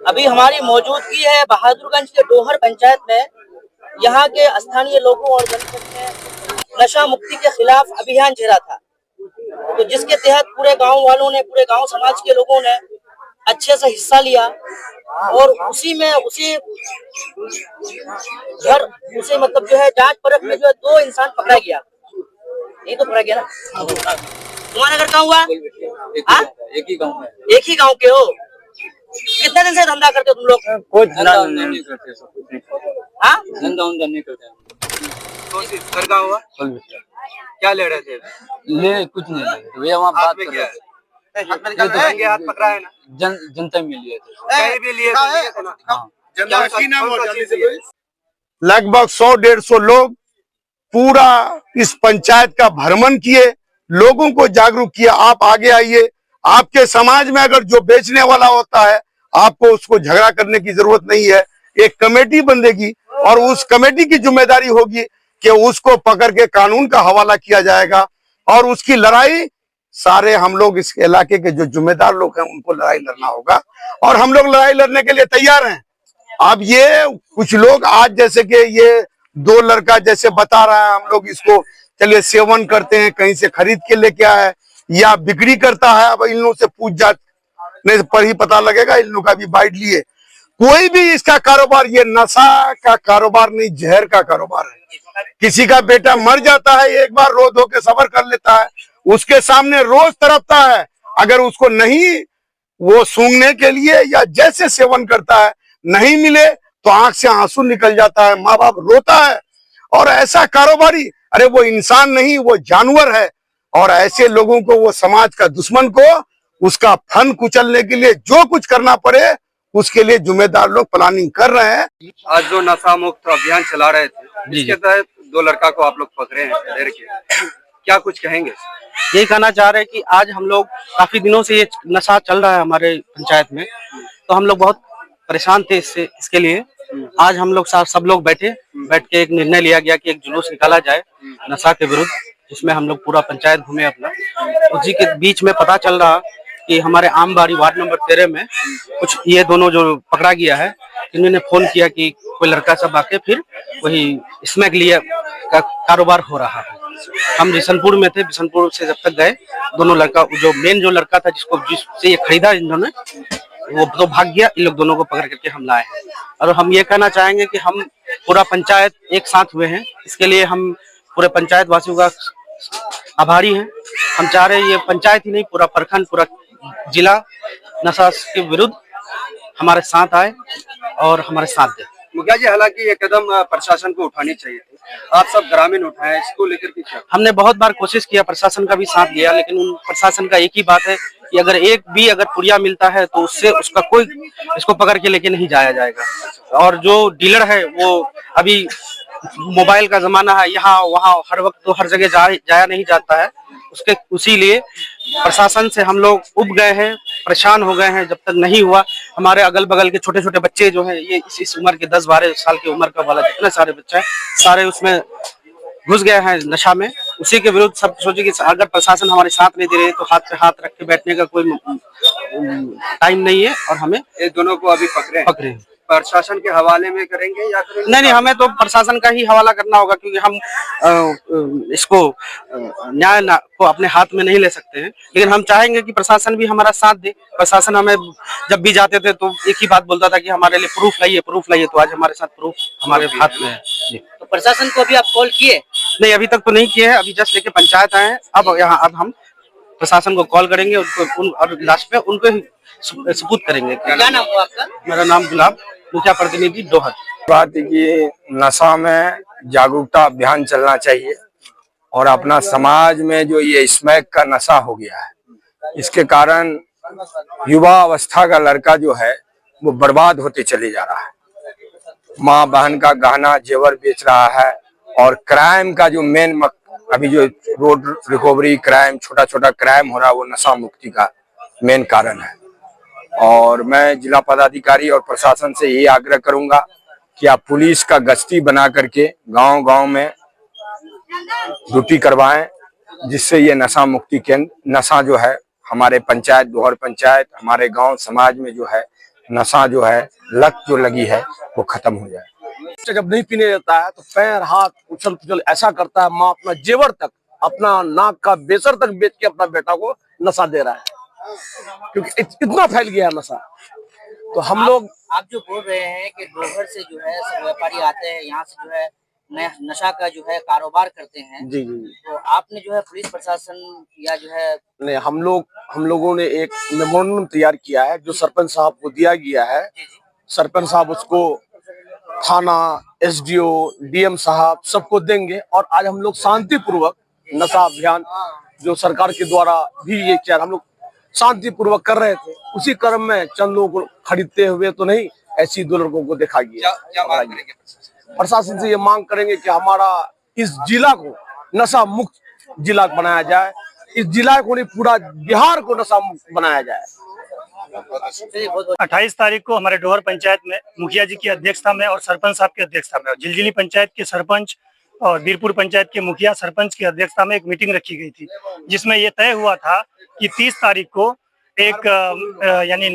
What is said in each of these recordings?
अभी हमारी मौजूदगी है बहादुरगंज के डोहर पंचायत में। यहाँ के स्थानीय लोगों और जनता ने नशा मुक्ति के खिलाफ अभियान छेड़ा था, तो जिसके तहत पूरे गांव वालों ने, पूरे गांव समाज के लोगों ने अच्छे से हिस्सा लिया और उसी मतलब जो है जांच परख में जो है 2 इंसान पकड़ा गया। नहीं तो पकड़ा गया ना। तुम्हारा घर कहाँ हुआ? एक ही गांव के हो? कितने दिन से धंधा करते हो तुम लोग? कोई धंधा नहीं करते, धंधा नहीं करते। तो घर का हुआ क्या ले रहे थे? ले कुछ नहीं ले, वे वहाँ बात कर रहे थे। हाथ पकड़ा है ना? जनता में लिए थे, कहीं भी लिए थे ना? लगभग 100-150 लोग पूरा इस पंचायत का भ्रमण किए, लोगों को जागरूक किया। आप आगे आइए, आपके समाज में अगर जो बेचने वाला होता है, आपको उसको झगड़ा करने की जरूरत नहीं है। एक कमेटी बनेगी और उस कमेटी की जिम्मेदारी होगी कि उसको पकड़ के कानून का हवाला किया जाएगा और उसकी लड़ाई सारे हम लोग इस इलाके के जो जिम्मेदार लोग हैं उनको लड़ाई लड़ना होगा और हम लोग लड़ाई लड़ने के लिए तैयार हैं। अब ये कुछ लोग आज जैसे कि ये 2 लड़का जैसे बता रहा है, हम लोग इसको चलिए सेवन करते हैं, कहीं से खरीद के लेके आए या बिक्री करता है। अब इन लोगों से पूछ जात नहीं पर ही पता लगेगा, इन लोग का भी बाइट लिए। कोई भी इसका कारोबार, ये नशा का कारोबार नहीं, जहर का कारोबार है। किसी का बेटा मर जाता है, एक बार रो धो के सबर कर लेता है, उसके सामने रोज तड़पता है। अगर उसको नहीं वो सूंघने के लिए या जैसे सेवन करता है नहीं मिले तो आंख से आंसू निकल जाता है, माँ बाप रोता है। और ऐसा कारोबारी, अरे वो इंसान नहीं, वो जानवर है। और ऐसे लोगों को, वो समाज का दुश्मन को, उसका फन कुचलने के लिए जो कुछ करना पड़े उसके लिए जिम्मेदार लोग प्लानिंग कर रहे हैं। आज जो नशा मुक्त अभियान चला रहे थे, जिसके तहत 2 लड़का को आप लोग पकड़े हैं, क्या कुछ कहेंगे? यही कहना चाह रहे हैं कि आज हम लोग काफी दिनों से ये नशा चल रहा है हमारे पंचायत में, तो हम लोग बहुत परेशान थे इसके लिए। आज हम लोग सब लोग बैठ के एक निर्णय लिया गया कि एक जुलूस निकाला जाए नशा के विरुद्ध, जिसमें हम लोग पूरा पंचायत घूमे अपना। उसी के बीच में पता चल रहा कि हमारे आमबाड़ी वार्ड नंबर 13 में कुछ ये दोनों जो पकड़ा गया है, इन्होंने फोन किया कि कोई लड़का सब आके फिर वही स्मगलिंग का कारोबार हो रहा है। हम बिशनपुर में थे, बिशनपुर से जब तक गए, दोनों लड़का, जो मेन जो लड़का था जिससे ये खरीदा इन्होंने, वो तो भाग गया। इन लोग दोनों को पकड़ करके हम लाए हैं। और हम ये कहना चाहेंगे कि हम पूरा पंचायत एक साथ हुए हैं, इसके लिए हम पूरे पंचायत वासियों का आभारी हैं। हम चाह रहे हैं ये पंचायत ही नहीं, पूरा प्रखंड, पूरा जिला नशा के विरुद्ध हमारे साथ आए और हमारे साथ दे। मुखिया जी, हालांकि ये कदम प्रशासन को उठानी चाहिए थी, आप सब ग्रामीण उठाए, इसको लेकर के क्या? हमने बहुत बार कोशिश किया, प्रशासन का भी साथ लिया, लेकिन उन प्रशासन का एक ही बात है कि अगर एक भी अगर पुड़िया मिलता है तो उससे उसका कोई इसको पकड़ के लेके नहीं जाया जाएगा। और जो डीलर है वो अभी मोबाइल का जमाना है, यहाँ वहाँ हर वक्त तो हर जगह जाया नहीं जाता है, उसी लिए प्रशासन से हम लोग उब गए हैं, परेशान हो गए हैं। जब तक नहीं हुआ, हमारे अगल बगल के छोटे छोटे बच्चे जो हैं, ये इस उम्र के 10-12 साल की उम्र का वाला जितने सारे बच्चे हैं, सारे उसमें घुस गए हैं नशा में। उसी के विरुद्ध सब सोचे कि अगर प्रशासन हमारे साथ नहीं दे रहे तो हाथ पे हाथ रख के बैठने का कोई टाइम नहीं है। और हमें ये दोनों को अभी पकड़े प्रशासन के हवाले में करेंगे या नहीं, हमें तो प्रशासन का ही हवाला करना होगा, क्योंकि हम इसको न्याय को अपने हाथ में नहीं ले सकते हैं। लेकिन हम चाहेंगे कि प्रशासन भी हमारा साथ दे। प्रशासन हमें जब भी जाते थे तो एक ही बात बोलता था कि हमारे लिए प्रूफ लाइए। तो आज हमारे साथ प्रूफ हमारे हाथ में है जी। तो प्रशासन को अभी आप कॉल किए? नहीं, अभी तक तो नहीं किए हैं, अभी जस्ट लेके पंचायत आए हैं। अब हम प्रशासन को कॉल करेंगे और लास्ट में उनको ही सबूत करेंगे। क्या नाम हुआ आपका? मेरा नाम गुलाब, मुखिया प्रतिनिधि डोहर। बात की नशा में जागरूकता अभियान चलना चाहिए और अपना समाज में जो ये स्मैक का नशा हो गया है, इसके कारण युवा अवस्था का लड़का जो है वो बर्बाद होते चले जा रहा है। माँ बहन का गहना जेवर बेच रहा है और क्राइम का जो मेन अभी जो रोड रिकवरी क्राइम, छोटा छोटा क्राइम हो रहा है, वो नशा मुक्ति का मेन कारण है। और मैं जिला पदाधिकारी और प्रशासन से यही आग्रह करूंगा कि आप पुलिस का गश्ती बना करके गांव-गांव में ड्यूटी करवाएं, जिससे ये नशा मुक्ति केंद्र, नशा जो है हमारे पंचायत, डोहर पंचायत, हमारे गांव समाज में जो है नशा जो है, लत जो लगी है, वो खत्म हो जाए। जब नहीं पीने देता है तो पैर हाथ उछल पुछल ऐसा करता है, माँ अपना जेवर तक, अपना नाक का बेसर तक बेच के अपना बेटा को नशा दे रहा है, क्योंकि इतना फैल गया है नशा। तो हम लोग, आप जो बोल रहे हैं कि डोहर से जो है सब व्यापारी आते हैं यहाँ से जो है नशा का जो है कारोबार करते हैं, जी जी जी, तो आपने जो है पुलिस प्रशासन या जो है नहीं, हम लोगों ने एक मेमोरेंडम तैयार किया है जो सरपंच साहब को दिया गया है। सरपंच साहब उसको थाना, एसडीओ, डीएम साहब सबको देंगे, और आज हम लोग शांतिपूर्वक नशा अभियान जो सरकार के द्वारा भी ये किया, हम लोग शांतिपूर्वक कर रहे थे, उसी क्रम में चंद लोगों को खरीदते हुए तो नहीं, ऐसी 2 लड़कों को देखा गया। क्या मांग करेंगे? प्रशासन से ये मांग करेंगे कि हमारा इस जिला को नशा मुक्त जिला बनाया जाए, इस जिला को नहीं पूरा बिहार को नशा मुक्त बनाया जाए। 28 तारीख को हमारे डोहर पंचायत में मुखिया जी की अध्यक्षता में और सरपंच साहब की अध्यक्षता में और झिलझिली पंचायत के सरपंच और बीरपुर पंचायत के मुखिया सरपंच की अध्यक्षता में एक मीटिंग रखी गई थी, जिसमें ये तय हुआ था कि 30 तारीख को एक यानी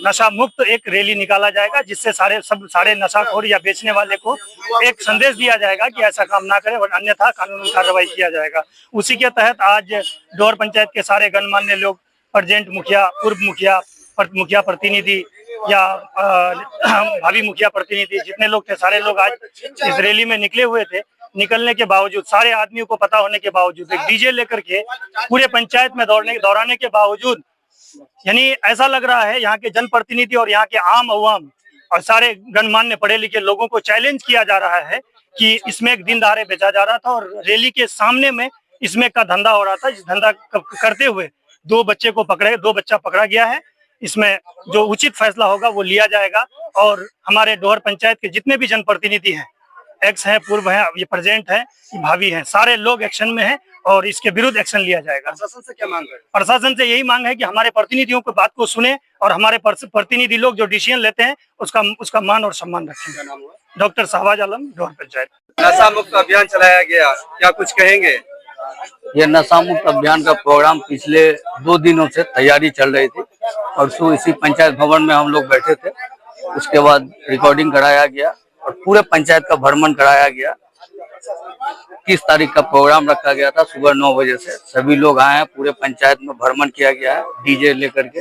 नशा मुक्त एक रैली निकाला जाएगा, जिससे सारे नशाखोर या बेचने वाले को एक संदेश दिया जाएगा कि ऐसा काम ना करें और अन्यथा कानूनी कार्रवाई किया जाएगा। उसी के तहत आज डोहर पंचायत के सारे गणमान्य लोग, प्रेजेंट मुखिया, पूर्व मुखिया, मुखिया प्रतिनिधि या भावी मुखिया प्रतिनिधि, जितने लोग थे सारे लोग आज इस रैली में निकले हुए थे। निकलने के बावजूद, सारे आदमियों को पता होने के बावजूद, एक डीजे लेकर के पूरे पंचायत में दौड़ाने के बावजूद, यानी ऐसा लग रहा है यहाँ के जनप्रतिनिधि और यहाँ के आम अवाम और सारे गणमान्य पढ़े लिखे लोगों को चैलेंज किया जा रहा है कि इसमें एक दिन दहाड़े बेचा जा रहा था और रैली के सामने में इसमें का धंधा हो रहा था। इस धंधा करते हुए 2 बच्चा पकड़ा गया है। इसमें जो उचित फैसला होगा वो लिया जाएगा और हमारे डोहर पंचायत के जितने भी जनप्रतिनिधि हैं, एक्स हैं, पूर्व हैं, ये प्रेजेंट हैं, भावी हैं, सारे लोग एक्शन में हैं और इसके विरुद्ध एक्शन लिया जाएगा। प्रशासन से क्या मांग है? प्रशासन से यही मांग है कि हमारे प्रतिनिधियों को बात को सुने और हमारे प्रतिनिधि लोग जो डिसीजन लेते हैं उसका मान और सम्मान रखें। डॉक्टर शहबाज आलम, डोहर पंचायत। नशा मुक्त अभियान चलाया गया, क्या कुछ कहेंगे? ये नशा मुक्त अभियान का प्रोग्राम पिछले 2 दिनों से तैयारी चल रही थी। परसों इसी पंचायत भवन में हम लोग बैठे थे, उसके बाद रिकॉर्डिंग कराया गया और पूरे पंचायत का भ्रमण कराया गया। 30 तारीख का प्रोग्राम रखा गया था, सुबह 9 बजे से सभी लोग आए हैं, पूरे पंचायत में भ्रमण किया गया है डीजे लेकर के,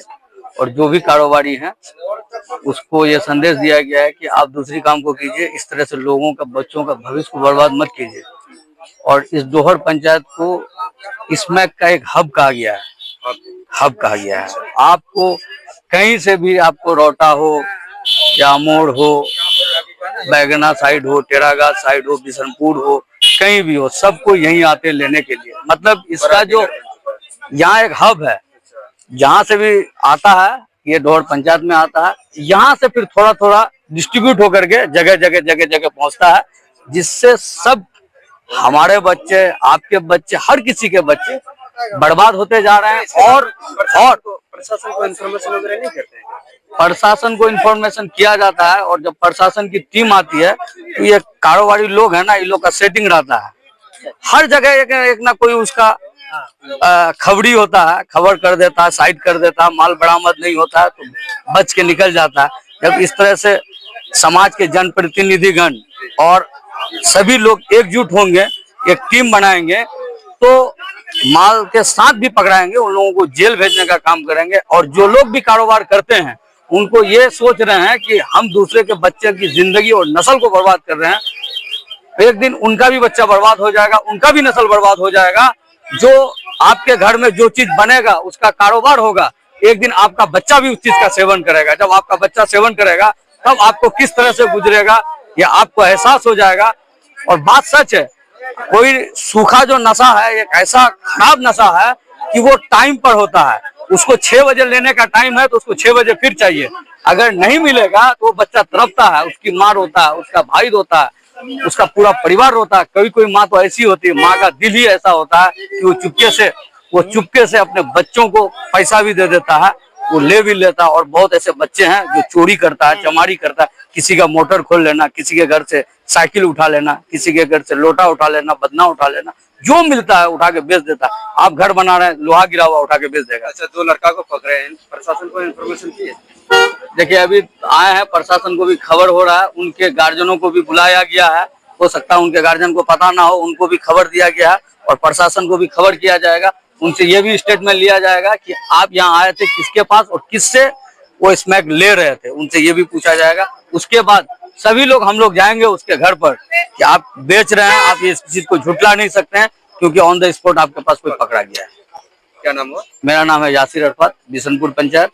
और जो भी कारोबारी हैं उसको ये संदेश दिया गया है कि आप दूसरी काम को कीजिए, इस तरह से लोगों का, बच्चों का भविष्य को बर्बाद मत कीजिए। और इस डोहर पंचायत को स्मैक का एक हब कहा गया है। आपको कहीं से भी, आपको रोटा हो या अमोड़ हो, बैगना साइड हो, टेरागात साइड हो, बिशनपुर हो, कहीं भी हो, सबको यहीं आते लेने के लिए। मतलब इसका जो यहाँ एक हब है, जहाँ से भी आता है, ये डोहर पंचायत में आता है, यहाँ से फिर थोड़ा थोड़ा डिस्ट्रीब्यूट होकर के जगह जगह पहुँचता है, जिससे सब हमारे बच्चे, आपके बच्चे, हर किसी के बच्चे बर्बाद होते जा रहे हैं। और प्रशासन को इन्फॉर्मेशन वगैरह नहीं करते हैं? प्रशासन को इन्फॉर्मेशन किया जाता है, और जब प्रशासन की टीम आती है तो ये कारोबारी लोग है ना, इन लोग का सेटिंग रहता है। हर जगह एक ना कोई उसका खबरी होता है, खबर कर देता है, साइड कर देता है, माल बरामद नहीं होता है तो बच के निकल जाता है। जब इस तरह से समाज के जनप्रतिनिधिगण और सभी लोग एकजुट होंगे, एक टीम बनाएंगे, तो माल के साथ भी पकड़ाएंगे, उन लोगों को जेल भेजने का काम करेंगे। और जो लोग भी कारोबार करते हैं उनको ये सोच रहे हैं कि हम दूसरे के बच्चे की जिंदगी और नस्ल को बर्बाद कर रहे हैं, एक दिन उनका भी बच्चा बर्बाद हो जाएगा, उनका भी नस्ल बर्बाद हो जाएगा। जो आपके घर में जो चीज बनेगा, उसका कारोबार होगा, एक दिन आपका बच्चा भी उस चीज का सेवन करेगा। जब आपका बच्चा सेवन करेगा तब आपको किस तरह से गुजरेगा ये आपको एहसास हो जाएगा। और बात सच है, कोई सूखा जो नशा है एक ऐसा खराब नशा है कि वो टाइम पर होता है। उसको 6 बजे लेने का टाइम है तो उसको 6 बजे फिर चाहिए। अगर नहीं मिलेगा तो वो बच्चा तड़पता है, उसकी माँ रोता है, उसका भाई रोता है, उसका पूरा परिवार रोता है। कोई माँ तो ऐसी होती है, माँ का दिल ही ऐसा होता है कि वो चुपके से अपने बच्चों को पैसा भी दे देता है वो ले भी लेता है। और बहुत ऐसे बच्चे हैं जो चोरी करता है, चमारी करता है, किसी का मोटर खोल लेना, किसी के घर से साइकिल उठा लेना, किसी के घर से लोटा उठा लेना, बदना उठा लेना, जो मिलता है उठा के बेच देता है। आप घर बना रहे हैं, लोहा गिरा हुआ उठा के बेच देगा। अच्छा, 2 लड़का को पकड़े हैं, प्रशासन को इन्फॉर्मेशन की है? देखिए अभी आए हैं, प्रशासन को भी खबर हो रहा है, उनके गार्जियनों को भी बुलाया गया है। हो सकता है उनके गार्जियन को पता ना हो, उनको भी खबर दिया गया है और प्रशासन को भी खबर किया जाएगा। उनसे ये भी स्टेटमेंट लिया जाएगा कि आप यहाँ आए थे किसके पास और किससे वो स्मैक ले रहे थे, उनसे ये भी पूछा जाएगा। उसके बाद सभी लोग हम लोग जाएंगे उसके घर पर कि आप बेच रहे हैं, आप इस चीज को झुटला नहीं सकते हैं क्योंकि ऑन द स्पॉट आपके पास कोई पकड़ा गया है। क्या नाम हुआ? मेरा नाम है यासिर अरफात, बिशनपुर पंचायत।